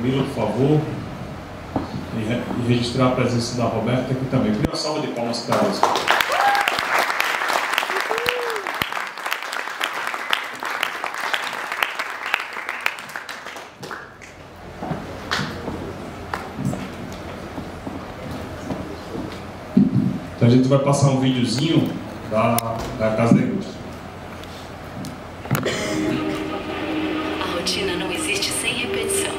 Camila, por favor, e registrar a presença da Roberta aqui também. Uma salva de palmas para elas. Então a gente vai passar um videozinho da Casa da Indústria. A rotina não existe sem repetição,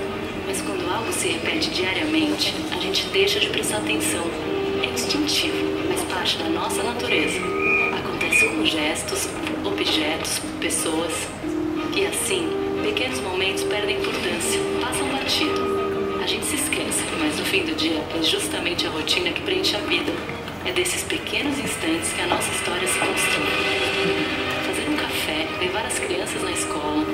mas quando algo se repete diariamente, a gente deixa de prestar atenção. É instintivo, mas parte da nossa natureza. Acontece com gestos, objetos, pessoas. E assim, pequenos momentos perdem importância, passam batido. A gente se esquece, mas no fim do dia é justamente a rotina que preenche a vida. É desses pequenos instantes que a nossa história se constrói. Fazer um café, levar as crianças na escola,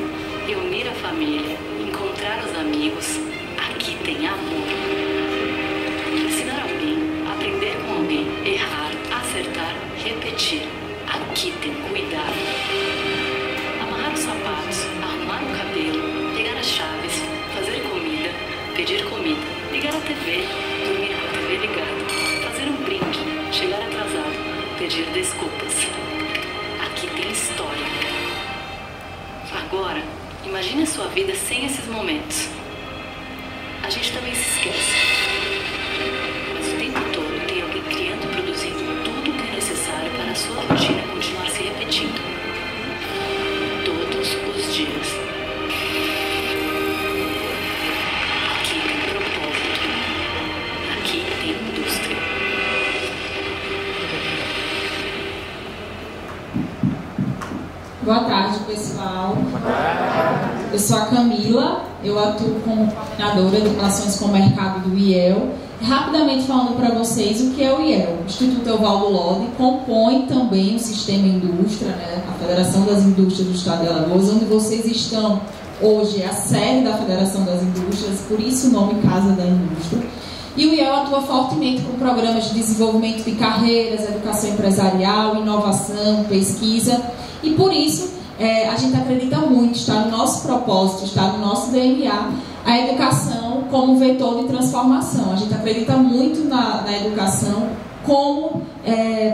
reunir a família, encontrar os amigos. Aqui tem amor. Ensinar alguém, aprender com alguém, errar, acertar, repetir. Aqui tem cuidado. Amarrar os sapatos, arrumar o cabelo, pegar as chaves, fazer comida, pedir comida, ligar a TV, dormir com a TV ligada, fazer um brinde, chegar atrasado, pedir desculpas. Aqui tem história. Agora, imagine a sua vida sem esses momentos. A gente também se esquece. Mas o tempo todo tem alguém criando e produzindo tudo o que é necessário para a sua rotina continuar se repetindo. Todos os dias. Aqui tem propósito. Aqui tem indústria. Boa tarde, pessoal. Eu sou a Camila, eu atuo como coordenadora de Relações com o Mercado do IEL. Rapidamente falando para vocês o que é o IEL. O Instituto Evaldo Lodi compõe também o Sistema Indústria, né, a Federação das Indústrias do Estado de Alagoas, onde vocês estão hoje, é a sede da Federação das Indústrias, por isso o nome Casa da Indústria. E o IEL atua fortemente com programas de desenvolvimento de carreiras, educação empresarial, inovação, pesquisa. E por isso, a gente acredita muito, está no nosso propósito, está no nosso DNA, a educação como vetor de transformação. A gente acredita muito na educação como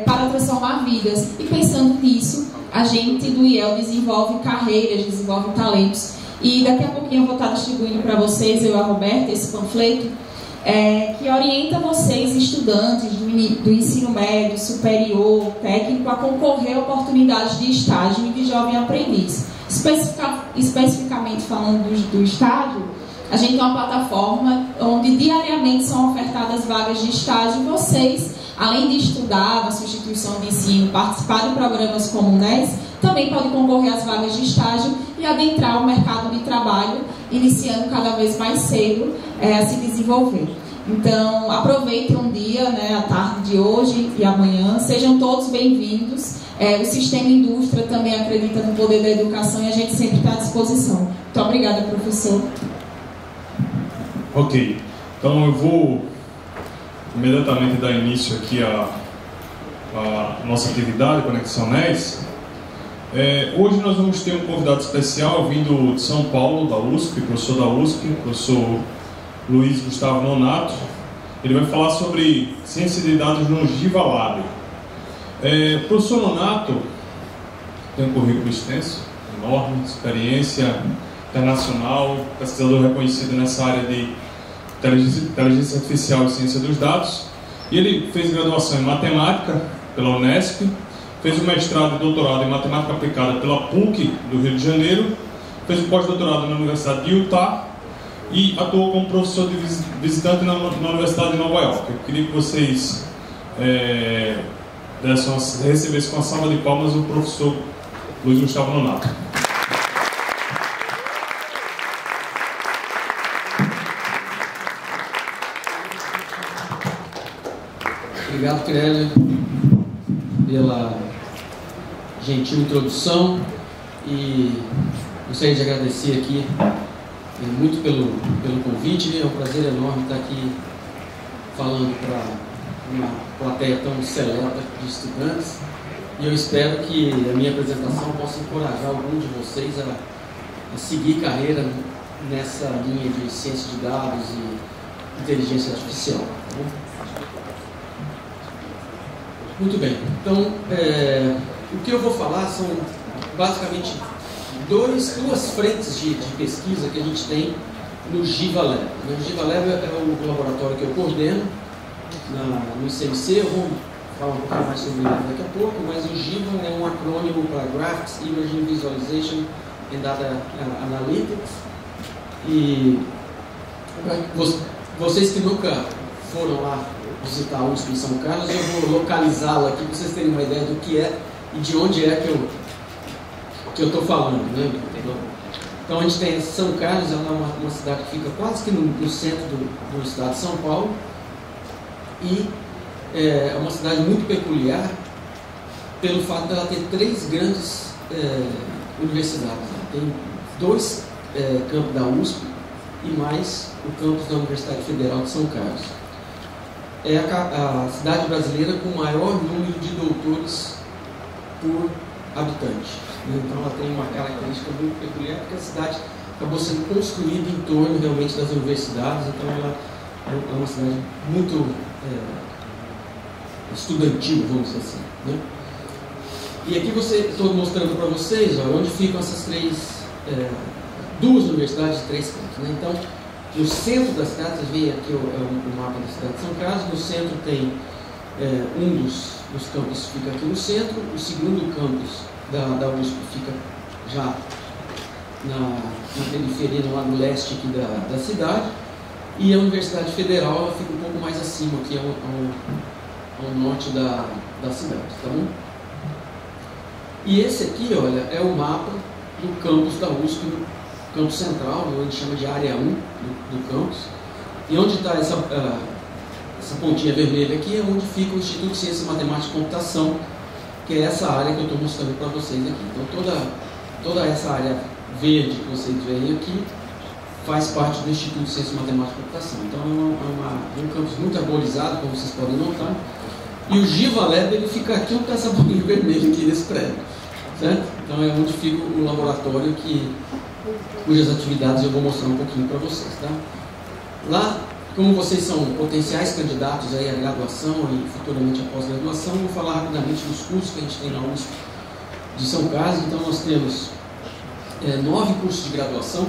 para transformar vidas. E pensando nisso, a gente do IEL desenvolve carreiras, desenvolve talentos. E daqui a pouquinho eu vou estar distribuindo para vocês, eu e a Roberta, esse panfleto, que orienta vocês, estudantes do ensino médio, superior, técnico, a concorrer a oportunidades de estágio e de jovem aprendiz. Especificamente falando do estágio, a gente tem uma plataforma onde diariamente são ofertadas vagas de estágio e vocês, além de estudar na sua instituição de ensino, participar de programas como o NES, também podem concorrer às vagas de estágio e adentrar o mercado de trabalho, iniciando cada vez mais cedo a se desenvolver. Então, aproveitem um dia, né, a tarde de hoje e amanhã, sejam todos bem-vindos. O Sistema Indústria também acredita no poder da educação e a gente sempre está à disposição. Muito obrigada, professor. Ok, então eu vou imediatamente dar início aqui à nossa atividade Conexão NES. Hoje nós vamos ter um convidado especial vindo de São Paulo, da USP, professor da USP, professor Luiz Gustavo Nonato. Ele vai falar sobre ciência de dados no GivaLab. O professor Nonato tem um currículo extenso, enorme, experiência internacional, pesquisador reconhecido nessa área de inteligência artificial e ciência dos dados. E ele fez graduação em matemática pela Unesp, fez o mestrado e doutorado em matemática aplicada pela PUC do Rio de Janeiro, fez o pós-doutorado na Universidade de Utah e atuou como professor de visitante na Universidade de Nova York. Eu queria que vocês recebessem com a salva de palmas o professor Luiz Gustavo Nonato. Obrigado, Kireli, pela gentil introdução e gostaria de agradecer aqui muito pelo convite. É um prazer enorme estar aqui falando para uma plateia tão seleta de estudantes e eu espero que a minha apresentação possa encorajar algum de vocês a seguir carreira nessa linha de ciência de dados e inteligência artificial. Tá bom? Muito bem, então o que eu vou falar são basicamente duas frentes de pesquisa que a gente tem no Giva Lab. O Giva Lab é o laboratório que eu coordeno no ICMC. Eu vou falar um pouquinho mais sobre ele daqui a pouco, mas o Giva é um acrônimo para Graphics, Imaging Visualization and Data Analytics. E para vocês que nunca foram lá visitar a USP em São Carlos, eu vou localizá-la aqui para vocês terem uma ideia do que é e de onde é que eu estou falando, né? Então a gente tem São Carlos, ela é uma cidade que fica quase que no centro do estado de São Paulo, e é uma cidade muito peculiar pelo fato dela ter 3 grandes universidades. Tem 2 campos da USP e mais o campus da Universidade Federal de São Carlos. É a cidade brasileira com o maior número de doutores por habitante. Então ela tem uma característica muito peculiar, porque a cidade acabou sendo construída em torno realmente das universidades. Então ela é uma cidade muito estudantil, vamos dizer assim, né? E aqui estou mostrando para vocês onde ficam essas 2 universidades de 3 campos, né? Então, no centro da cidade, vocês veem aqui o mapa da cidade de São Carlos. No centro tem um dos campos fica aqui no centro, o segundo campus da USP fica já na periferia, lá no leste aqui da cidade, e a Universidade Federal ela fica um pouco mais acima, aqui ao norte da cidade, tá bom? E esse aqui, olha, é o mapa do campus da USP, no campus central, onde a gente chama de área 1 do campus, e onde está essa pontinha vermelha aqui é onde fica o Instituto de Ciência, Matemática e Computação, que é essa área que eu estou mostrando para vocês aqui. Então toda essa área verde que vocês veem aqui faz parte do Instituto de Ciência, Matemática e Computação. Então é um campus muito arborizado, como vocês podem notar. E o Giva Lab ele fica aqui onde está essa bolinha vermelha aqui nesse prédio, certo? Então é onde fica o laboratório cujas atividades eu vou mostrar um pouquinho para vocês, tá? Lá, como vocês são potenciais candidatos aí à graduação e futuramente à pós-graduação, vou falar rapidamente dos cursos que a gente tem na USP de São Carlos. Então nós temos 9 cursos de graduação,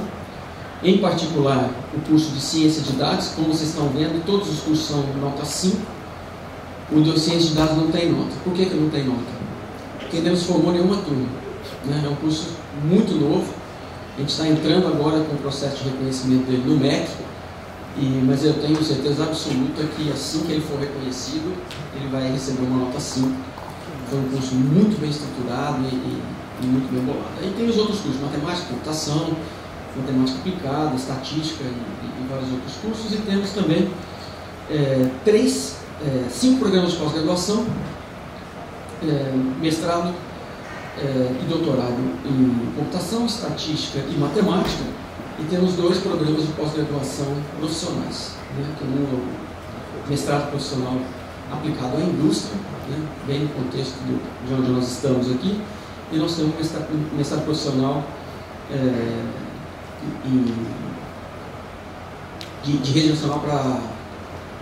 em particular o curso de Ciência de Dados. Como vocês estão vendo, todos os cursos são nota 5. O de Ciência de Dados não tem nota. Por que não tem nota? Porque ainda não se formou nenhuma turma, né? É um curso muito novo. A gente está entrando agora com o processo de reconhecimento dele no MEC, mas eu tenho certeza absoluta que assim que ele for reconhecido, ele vai receber uma nota 5. Foi um curso muito bem estruturado e muito bem bolado. Aí tem os outros cursos, matemática, computação, matemática aplicada, estatística e vários outros cursos. E temos também 5 programas de pós-graduação, mestrado e doutorado em computação, estatística e matemática. E temos 2 programas de pós-graduação profissionais, né? Que o mestrado profissional aplicado à indústria, né? Bem no contexto de onde nós estamos aqui, e nós temos um mestrado profissional de rede nacional para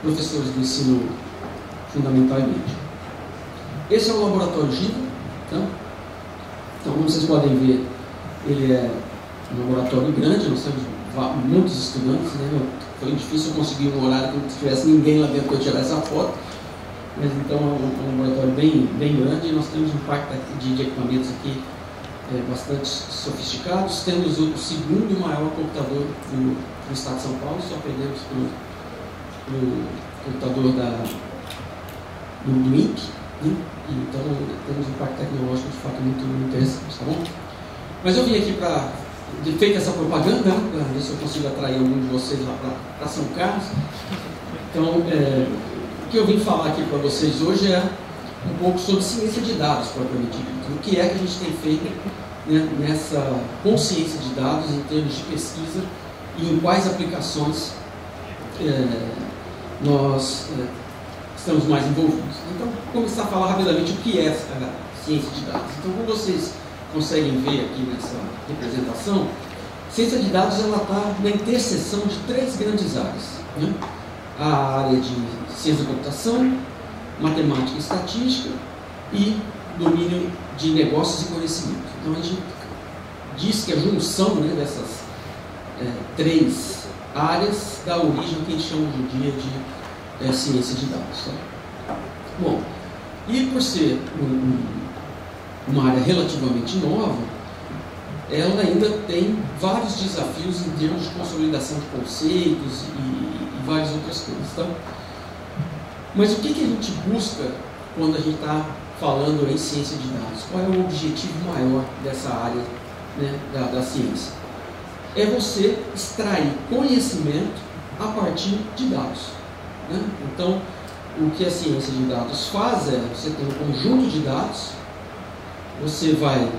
professores do ensino fundamental e médio. Esse é o laboratório Giva, tá? Então, como vocês podem ver, ele é um laboratório grande, nós temos muitos estudantes, né? Foi difícil eu conseguir um horário que não tivesse ninguém lá dentro para eu tirar essa foto, mas então é um laboratório bem grande, e nós temos um parque de equipamentos aqui bastante sofisticados. Temos o segundo maior computador do estado de São Paulo, só perdemos para o computador do INC, né? Então temos um parque tecnológico de fato muito interessante, tá bom? Mas eu vim aqui para, feita essa propaganda, para ver se eu consigo atrair algum de vocês lá para São Carlos. Então, o que eu vim falar aqui para vocês hoje é um pouco sobre ciência de dados, propriamente dito. O que é que a gente tem feito, né, nessa consciência de dados em termos de pesquisa e em quais aplicações nós estamos mais envolvidos. Então, vou começar a falar rapidamente o que é a ciência de dados. Então, como vocês conseguem ver aqui nessa representação, ciência de dados está na interseção de 3 grandes áreas, né? A área de ciência da computação, matemática e estatística e domínio de negócios e conhecimento. Então a gente diz que a junção, né, dessas 3 áreas dá origem ao que a gente chama hoje em dia de ciência de dados. Tá? Bom, e por ser uma área relativamente nova, ela ainda tem vários desafios em termos de consolidação de conceitos e várias outras coisas. Tá? Mas o que a gente busca quando a gente está falando em ciência de dados? Qual é o objetivo maior dessa área, né, da ciência? É você extrair conhecimento a partir de dados. Né? Então, o que a ciência de dados faz é, você tem um conjunto de dados, você vai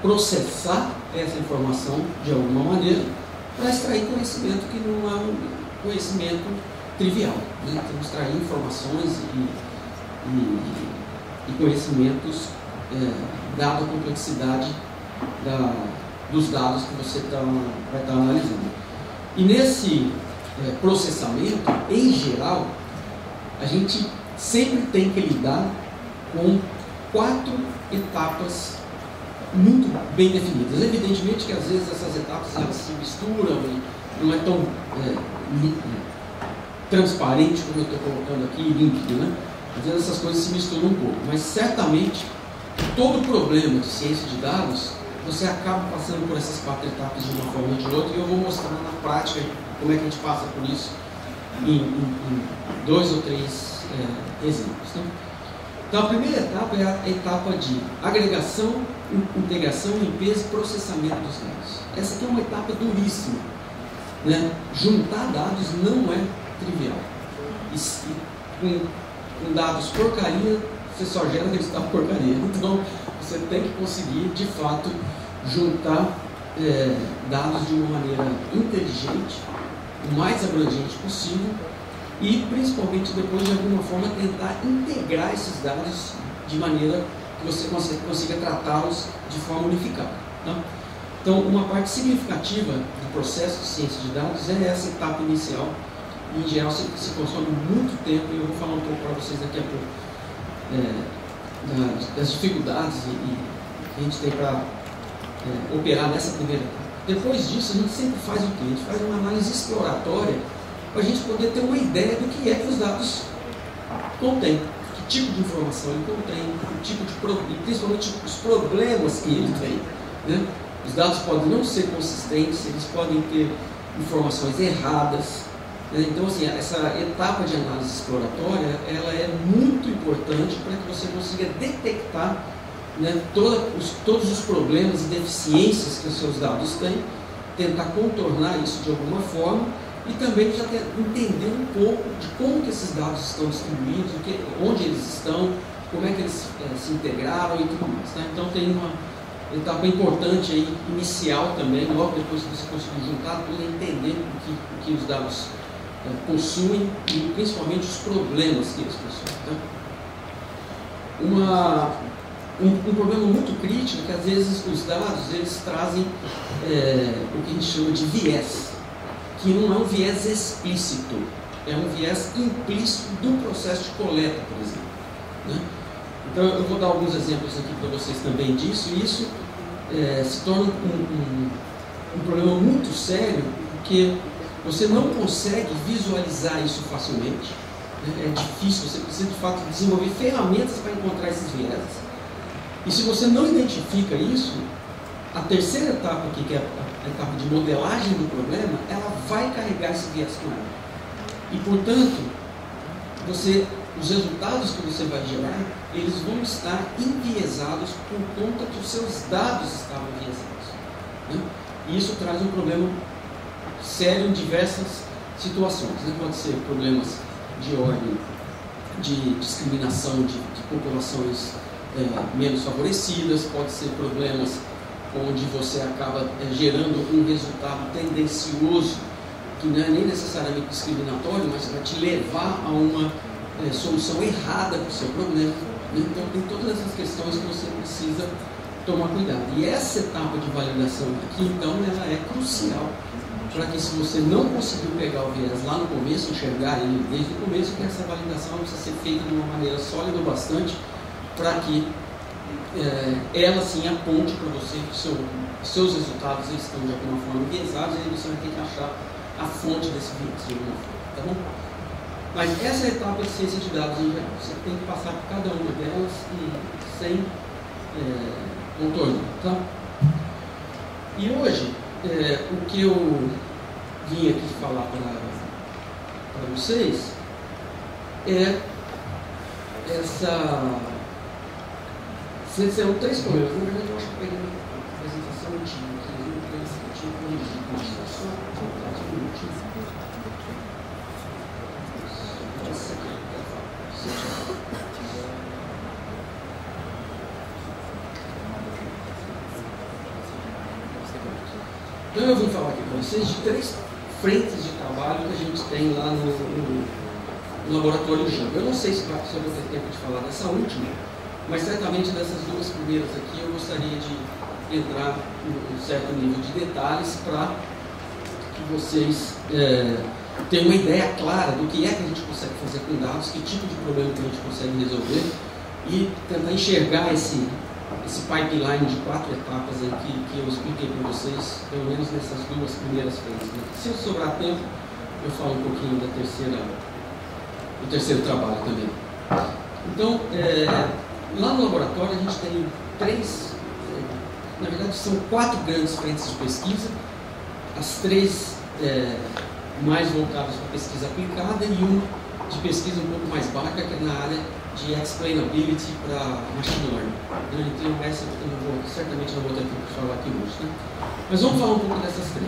processar essa informação de alguma maneira para extrair conhecimento que não é um conhecimento trivial. Né? Então, extrair informações e conhecimentos dada a complexidade dos dados que você vai estar analisando. E nesse processamento, em geral, a gente sempre tem que lidar com 4 etapas muito bem definidas. Evidentemente que às vezes essas etapas elas se misturam e não é tão transparente como eu estou colocando aqui, límpido, né? Às vezes essas coisas se misturam um pouco, mas certamente todo problema de ciência de dados você acaba passando por essas 4 etapas de uma forma ou de outra, e eu vou mostrar na prática como é que a gente passa por isso em 2 ou 3 exemplos. Né? Então, a primeira etapa é a etapa de agregação, integração, limpeza e processamento dos dados. Essa aqui é uma etapa duríssima. Né? Juntar dados não é trivial. E com dados porcaria, você só gera resultado porcaria. Então, você tem que conseguir, de fato, juntar dados de uma maneira inteligente, o mais abrangente possível, e principalmente depois, de alguma forma, tentar integrar esses dados de maneira que você consiga tratá-los de forma unificada. Tá? Então, uma parte significativa do processo de ciência de dados é essa etapa inicial, e em geral se consome muito tempo, e eu vou falar um pouco para vocês daqui a pouco das dificuldades que a gente tem para operar nessa primeira etapa. Depois disso, a gente sempre faz o quê? A gente faz uma análise exploratória para a gente poder ter uma ideia do que é que os dados contêm, que tipo de informação ele contém, e principalmente os problemas que ele tem. Né? Os dados podem não ser consistentes, eles podem ter informações erradas. Né? Então, assim, essa etapa de análise exploratória, ela é muito importante para que você consiga detectar, né, todos os problemas e deficiências que os seus dados têm, tentar contornar isso de alguma forma, e também já entender um pouco de como que esses dados estão distribuídos, onde eles estão, como é que eles se integraram e tudo mais. Tá? Então tem uma etapa importante aí, inicial também, logo depois que você conseguir juntar tudo, entender o que os dados possuem e principalmente os problemas que eles possuem. Tá? Um problema muito crítico é que às vezes os dados eles trazem o que a gente chama de viés, que não é um viés explícito, é um viés implícito do processo de coleta, por exemplo. Né? Então eu vou dar alguns exemplos aqui para vocês também disso, e isso se torna um problema muito sério, porque você não consegue visualizar isso facilmente, né? É difícil, você precisa de fato desenvolver ferramentas para encontrar esses vieses. E se você não identifica isso, a terceira etapa aqui, que é a etapa de modelagem do problema, ela vai carregar esse viés com ela. E, portanto, os resultados que você vai gerar, eles vão estar enviesados por conta que os seus dados estavam enviesados. Né? E isso traz um problema sério em diversas situações. Né? Pode ser problemas de ordem de discriminação de populações menos favorecidas, pode ser problemas onde você acaba gerando um resultado tendencioso, que não é nem necessariamente discriminatório, mas vai te levar a uma solução errada para o seu problema. Então tem todas essas questões que você precisa tomar cuidado. E essa etapa de validação aqui, então, ela é crucial para que, se você não conseguiu pegar o viés lá no começo, enxergar ele desde o começo, que essa validação precisa ser feita de uma maneira sólida o bastante para que ela sim aponte para você que seus resultados estão de alguma forma enviesados, e aí você vai ter que achar a fonte desse viés de alguma forma, tá bom? Mas essa é a etapa de ciência de dados em geral. Você tem que passar por cada uma delas e sem contorno, tá? E hoje, o que eu vim aqui falar para vocês é são 3 problemas. Na verdade, eu acho que eu peguei uma apresentação antiga aqui, eu tinha corrigido. Só voltar aqui um minutinho. Essa aqui eu quero falar. Então eu vim falar aqui para vocês de 3 frentes de trabalho que a gente tem lá no laboratório Jamba. Eu não sei se eu vou ter tempo de falar dessa última, mas certamente dessas 2 primeiras aqui eu gostaria de entrar em um certo nível de detalhes para que vocês tenham uma ideia clara do que é que a gente consegue fazer com dados, que tipo de problema que a gente consegue resolver e tentar enxergar esse pipeline de 4 etapas aí que eu expliquei para vocês, pelo menos nessas 2 primeiras frentes, né? Se sobrar tempo, eu falo um pouquinho do terceiro trabalho também. Então, lá no laboratório a gente tem 3, na verdade são 4 grandes frentes de pesquisa, as 3 mais voltadas para pesquisa aplicada e uma de pesquisa um pouco mais básica, que é na área de explainability para machine learning. Então, essa eu certamente não vou ter tempo de falar aqui hoje, né? Mas vamos falar um pouco dessas 3.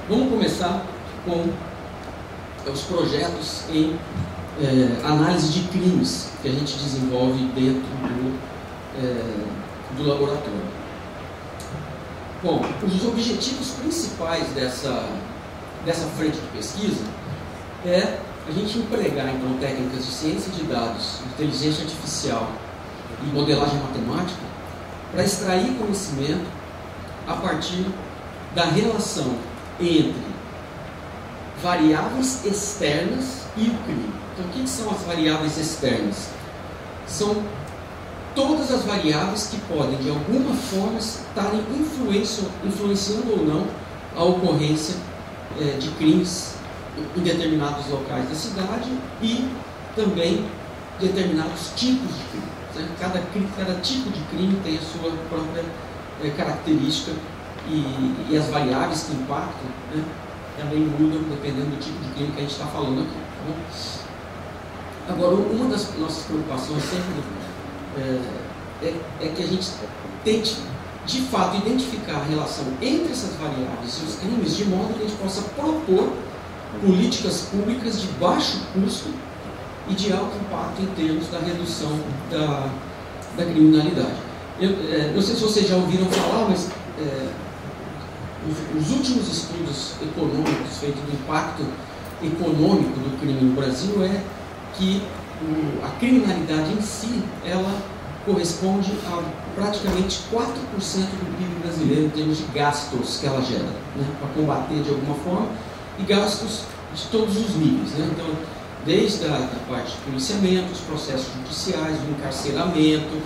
Vamos começar com os projetos em análise de crimes que a gente desenvolve dentro do laboratório. Bom, os objetivos principais dessa frente de pesquisa é a gente empregar, então, técnicas de ciência de dados, inteligência artificial e modelagem matemática para extrair conhecimento a partir da relação entre variáveis externas e o crime. Então, o que são as variáveis externas? São todas as variáveis que podem, de alguma forma, estarem influenciando ou não a ocorrência de crimes em determinados locais da cidade e também determinados tipos de crime. Né? Cada tipo de crime tem a sua própria característica e as variáveis que impactam, né, também mudam dependendo do tipo de crime que a gente está falando aqui. Tá bom? Agora, uma das nossas preocupações sempre é que a gente tente, de fato, identificar a relação entre essas variáveis e os crimes, de modo que a gente possa propor políticas públicas de baixo custo e de alto impacto em termos da redução da criminalidade. Não sei se vocês já ouviram falar, mas os últimos estudos econômicos feitos do impacto econômico do crime no Brasil é que a criminalidade em si, ela corresponde a praticamente 4% do PIB brasileiro em termos de gastos que ela gera, né, para combater de alguma forma, e gastos de todos os níveis, né? Então, desde a parte de policiamento, os processos judiciais, o encarceramento,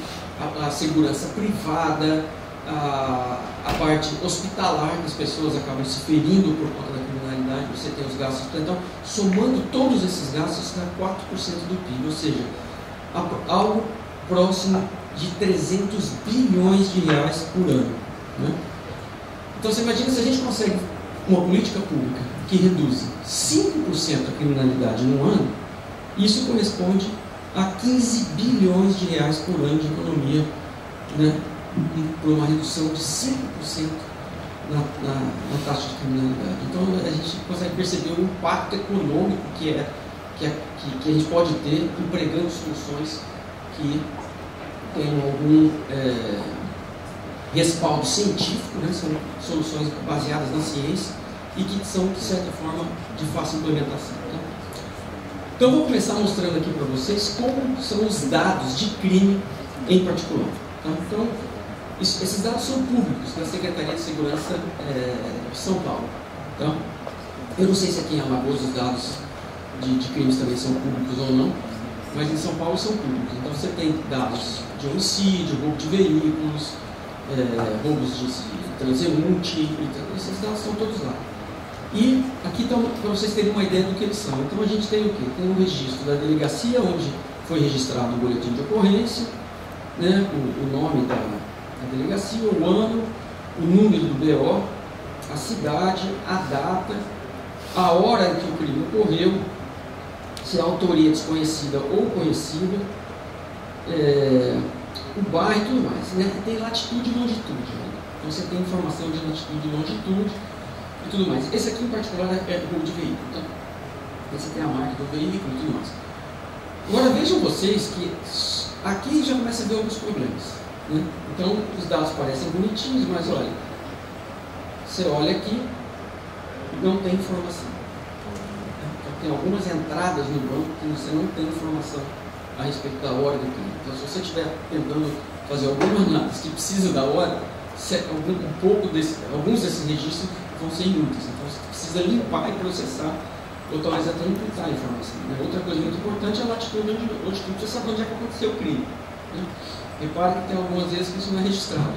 a segurança privada, a parte hospitalar, que as pessoas acabam se ferindo por conta da criminalidade, você tem os gastos. Então, somando todos esses gastos, dá 4% do PIB, ou seja, algo próximo de 300 bilhões de reais por ano, né? Então, você imagina se a gente consegue uma política pública que reduz 5% a criminalidade no ano, isso corresponde a 15 bilhões de reais por ano de economia, né, por uma redução de 5% na taxa de criminalidade. Então, a gente consegue perceber o impacto econômico que a gente pode ter empregando soluções que tenham algum respaldo científico, né, são soluções baseadas na ciência e que são, de certa forma, de fácil implementação. Tá? Então, eu vou começar mostrando aqui para vocês como são os dados de crime em particular. Tá? Então, esses dados são públicos da Secretaria de Segurança de São Paulo. Então, eu não sei se aqui em Alagoas os dados de crimes também são públicos ou não, mas em São Paulo são públicos. Então você tem dados de homicídio, roubo de veículos, roubos de transeunte, então, esses dados estão todos lá. E aqui estão, para vocês terem uma ideia do que eles são. Então a gente tem o quê? Tem um registro da delegacia, onde foi registrado o boletim de ocorrência, né, o nome da delegacia, o ano, o número do BO, a cidade, a data, a hora em que o crime ocorreu, se a autoria é desconhecida ou conhecida, o bairro e tudo mais. Né? Tem latitude e longitude. Né? Então você tem informação de latitude e longitude e tudo mais. Esse aqui em particular é roubo de veículo. Então, esse tem a marca do veículo e tudo mais. Agora vejam vocês que aqui já começa a ver alguns problemas. Né? Então os dados parecem bonitinhos, mas olha, você olha aqui, não tem informação. Então, tem algumas entradas no banco que você não tem informação a respeito da hora do crime. Então, se você estiver tentando fazer alguma análise que precisa da hora, alguns desses registros vão ser inúteis. Então, você precisa limpar e processar, ou talvez até imputar a informação. Né? Outra coisa muito importante é a latitude e longitude, você sabe onde é que aconteceu o crime. Né? Repare que tem algumas vezes que isso não é registrado.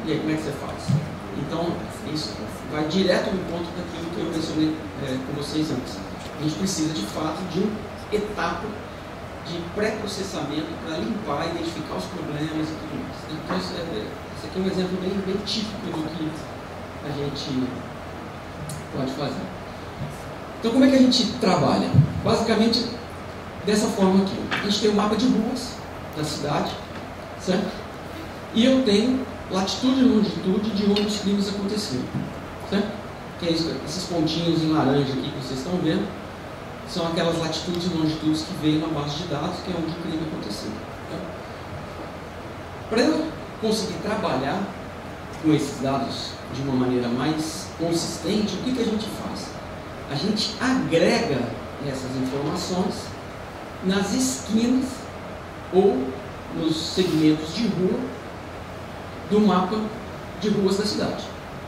E aí, como é que você faz? Então, isso vai direto no ponto daquilo que eu mencionei com vocês antes. A gente precisa, de fato, de uma etapa de pré-processamento para limpar, identificar os problemas e tudo mais. Então, esse aqui é um exemplo bem típico do que a gente pode fazer. Então, como é que a gente trabalha? Basicamente, dessa forma aqui. A gente tem um mapa de ruas da cidade, certo? E eu tenho latitude e longitude de onde os crimes aconteceram, certo? Que é isso, esses pontinhos em laranja aqui que vocês estão vendo, são aquelas latitudes e longitudes que veio na base de dados, que é onde o crime aconteceu. Tá? Para eu conseguir trabalhar com esses dados de uma maneira mais consistente, o que a gente faz? A gente agrega essas informações nas esquinas ou nos segmentos de rua do mapa de ruas da cidade.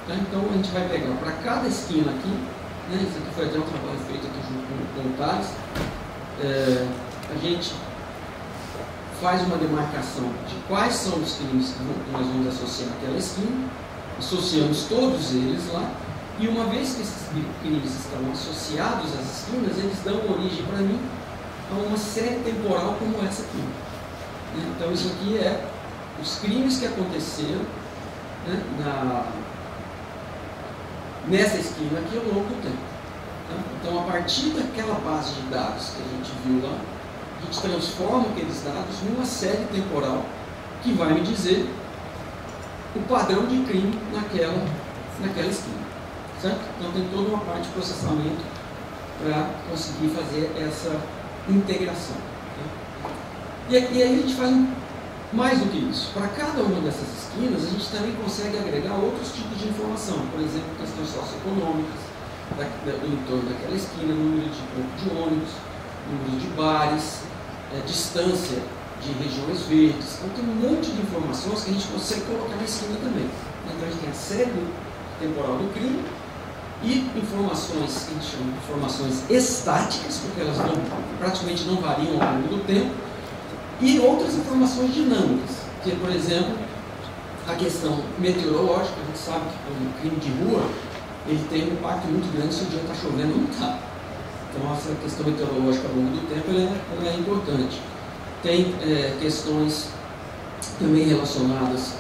Tá? Então a gente vai pegar para cada esquina aqui, né? Isso aqui foi até um trabalho feito aqui junto com o Thales, a gente faz uma demarcação de quais são os crimes que nós vamos associar àquela esquina, associamos todos eles lá, e uma vez que esses crimes estão associados às esquinas, eles dão origem para mim a uma série temporal como essa aqui. Então isso aqui é os crimes que aconteceram, né, nessa esquina aqui ao longo do tempo. Tá? Então, a partir daquela base de dados que a gente viu lá, a gente transforma aqueles dados numa série temporal que vai me dizer o padrão de crime naquela esquina. Certo? Então, tem toda uma parte de processamento para conseguir fazer essa integração. Tá? E aí a gente faz mais do que isso. Para cada uma dessas esquinas, a gente também consegue agregar outros tipos de informação. Por exemplo, questões socioeconômicas, do entorno daquela esquina, número de pontos de ônibus, número de bares, distância de regiões verdes. Então tem um monte de informações que a gente consegue colocar na esquina também. Então a gente tem a série temporal do crime e informações que a gente chama de informações estáticas, porque elas praticamente não variam ao longo do tempo, e outras informações dinâmicas, que por exemplo, a questão meteorológica. A gente sabe que um crime de rua ele tem um impacto muito grande se o dia está chovendo ou não está. Então essa questão meteorológica ao longo do tempo ela é importante. Tem questões também relacionadas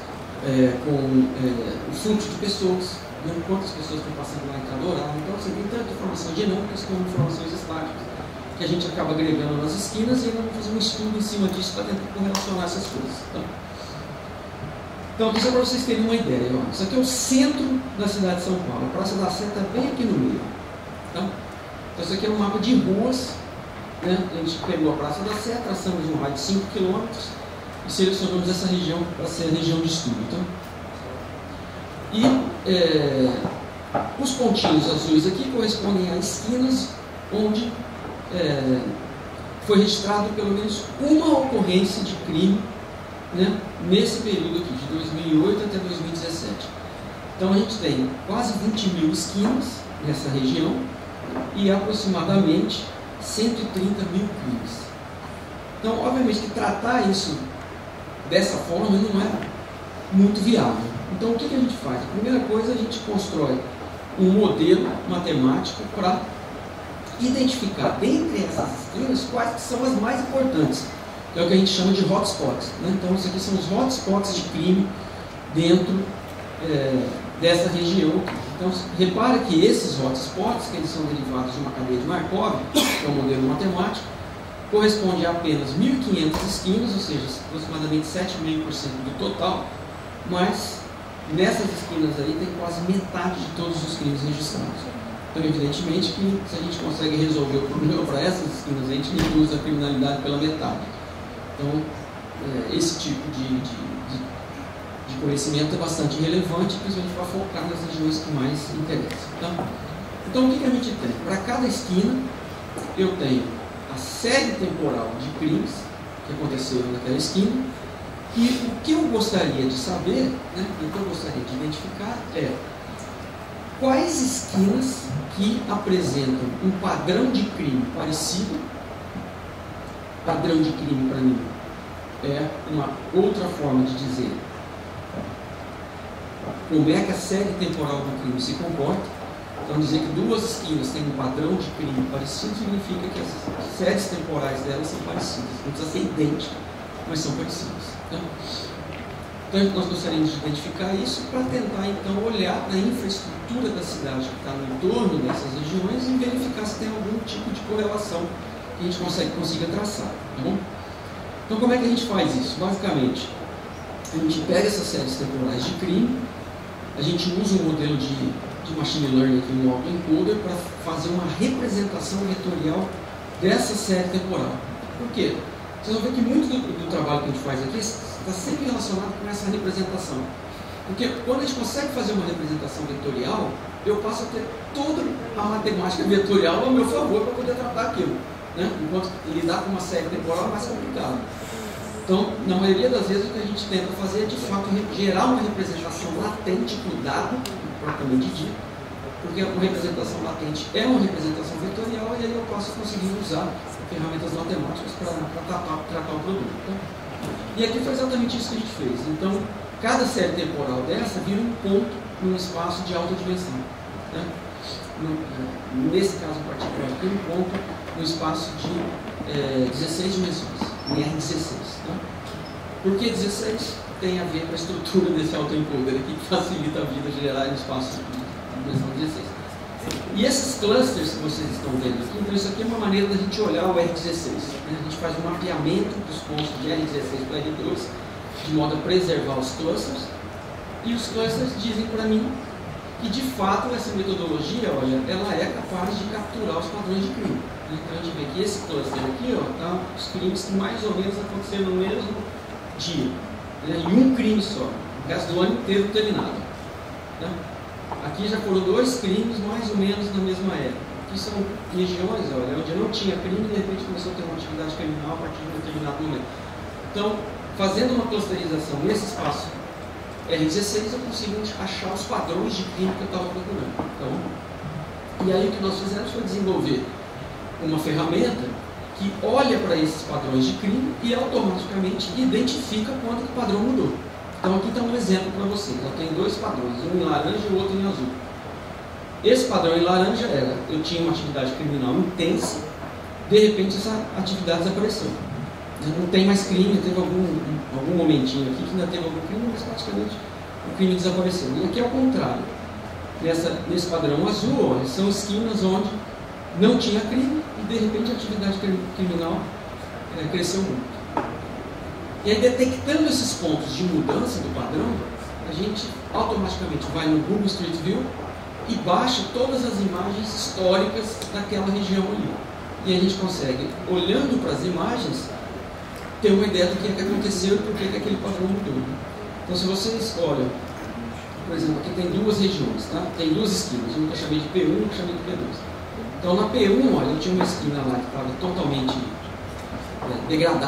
com o fluxo de pessoas, né? Quantas pessoas estão passando lá em cada horário. Então você tem tanta informação dinâmica como informações estáticas, que a gente acaba agregando nas esquinas, e vamos fazer um estudo em cima disso para tentar correlacionar essas coisas. Tá? Então, aqui só para vocês terem uma ideia, ó. Isso aqui é o centro da cidade de São Paulo. A Praça da Sé está bem aqui no meio. Tá? Então, isso aqui é um mapa de ruas. Né? A gente pegou a Praça da Sé, traçamos um raio de 5 km e selecionamos essa região para ser a região de estudo. Tá? E os pontinhos azuis aqui correspondem a esquinas onde foi registrado pelo menos uma ocorrência de crime né, nesse período aqui, de 2008 até 2017. Então a gente tem quase 20 mil esquinas nessa região e aproximadamente 130 mil crimes. Então, obviamente que tratar isso dessa forma não é muito viável. Então, o que a gente faz? A primeira coisa, a gente constrói um modelo matemático para identificar, dentre essas esquinas, quais que são as mais importantes, que é o que a gente chama de hotspots, né? Então, isso aqui são os hotspots de crime dentro dessa região aqui. Então, repara que esses hotspots, que eles são derivados de uma cadeia de Markov, que é um modelo matemático, corresponde a apenas 1.500 esquinas, ou seja, aproximadamente 7,5% do total, mas nessas esquinas aí tem quase metade de todos os crimes registrados. Então, evidentemente que se a gente consegue resolver o problema para essas esquinas, a gente reduz a criminalidade pela metade. Então, esse tipo de conhecimento é bastante relevante, principalmente para focar nas regiões que mais interessam. Tá? Então, o que a gente tem? Para cada esquina, eu tenho a série temporal de crimes que aconteceram naquela esquina, e o que eu gostaria de saber, né, o que eu gostaria de identificar é quais esquinas que apresentam um padrão de crime parecido. Padrão de crime, para mim, é uma outra forma de dizer como é que a série temporal do crime se comporta. Então, dizer que duas esquinas têm um padrão de crime parecido significa que as séries temporais delas são parecidas. Não precisa ser idêntica, mas são parecidas. Tá? Então, nós gostaríamos de identificar isso para tentar, então, olhar na infraestrutura da cidade que está no entorno dessas regiões e verificar se tem algum tipo de correlação que a gente consiga traçar. Tá bom? Então, como é que a gente faz isso? Basicamente, a gente pega essas séries temporais de crime, a gente usa um modelo de machine learning aqui no autoencoder para fazer uma representação vetorial dessa série temporal. Por quê? Vocês vão ver que muito do trabalho que a gente faz aqui está sempre relacionado com essa representação. Porque quando a gente consegue fazer uma representação vetorial, eu passo a ter toda a matemática vetorial ao meu favor para poder tratar aquilo. Né? Enquanto lidar com uma série temporal é mais complicado. Então, na maioria das vezes, o que a gente tenta fazer é, de fato, gerar uma representação latente para o dado, propriamente dito, porque uma representação latente é uma representação vetorial, e aí eu posso conseguir usar ferramentas matemáticas para tratar o produto. Tá? E aqui foi exatamente isso que a gente fez. Então, cada série temporal dessa vira um ponto num espaço de alta dimensão. Né? Nesse caso em particular, aqui um ponto no espaço de 16 dimensões, em R16. Tá? Por que 16? Tem a ver com a estrutura desse autoencoder aqui, que facilita a vida gerar em espaço de dimensão 16. E esses clusters que vocês estão vendo aqui, então isso aqui é uma maneira da gente olhar o R16. Né? A gente faz um mapeamento dos pontos de R16 para R2, de modo a preservar os clusters, e os clusters dizem para mim que, de fato, essa metodologia, olha, ela é capaz de capturar os padrões de crime. Então a gente vê que esse cluster aqui, ó, tá os crimes que mais ou menos aconteceram no mesmo dia, né, em um crime só. O resto do ano inteiro não teve nada. Tá? Aqui já foram 2 crimes mais ou menos na mesma época. Aqui são regiões, olha, onde não tinha crime e de repente começou a ter uma atividade criminal a partir de um determinado momento. Então, fazendo uma clusterização nesse espaço R16, eu consigo achar os padrões de crime que eu estava procurando. Então, e aí o que nós fizemos foi desenvolver uma ferramenta que olha para esses padrões de crime e automaticamente identifica quando o padrão mudou. Então aqui está um exemplo para vocês. Eu tenho 2 padrões, um em laranja e o outro em azul. Esse padrão em laranja era, eu tinha uma atividade criminal intensa, de repente essa atividade desapareceu. Não tem mais crime, teve algum momentinho aqui que ainda teve algum crime, mas praticamente o crime desapareceu. E aqui é o contrário. Nesse padrão azul, olha, são esquinas onde não tinha crime e de repente a atividade criminal cresceu muito. E aí, detectando esses pontos de mudança do padrão, a gente automaticamente vai no Google Street View e baixa todas as imagens históricas daquela região ali. E a gente consegue, olhando para as imagens, ter uma ideia do que é que aconteceu e por que aquele padrão mudou. Então, se vocês olham, por exemplo, aqui tem 2 regiões, tá? Tem 2 esquinas, uma que eu chamei de P1 e uma que eu chamei de P2. Então, na P1, olha, eu tinha uma esquina lá que estava totalmente degradada.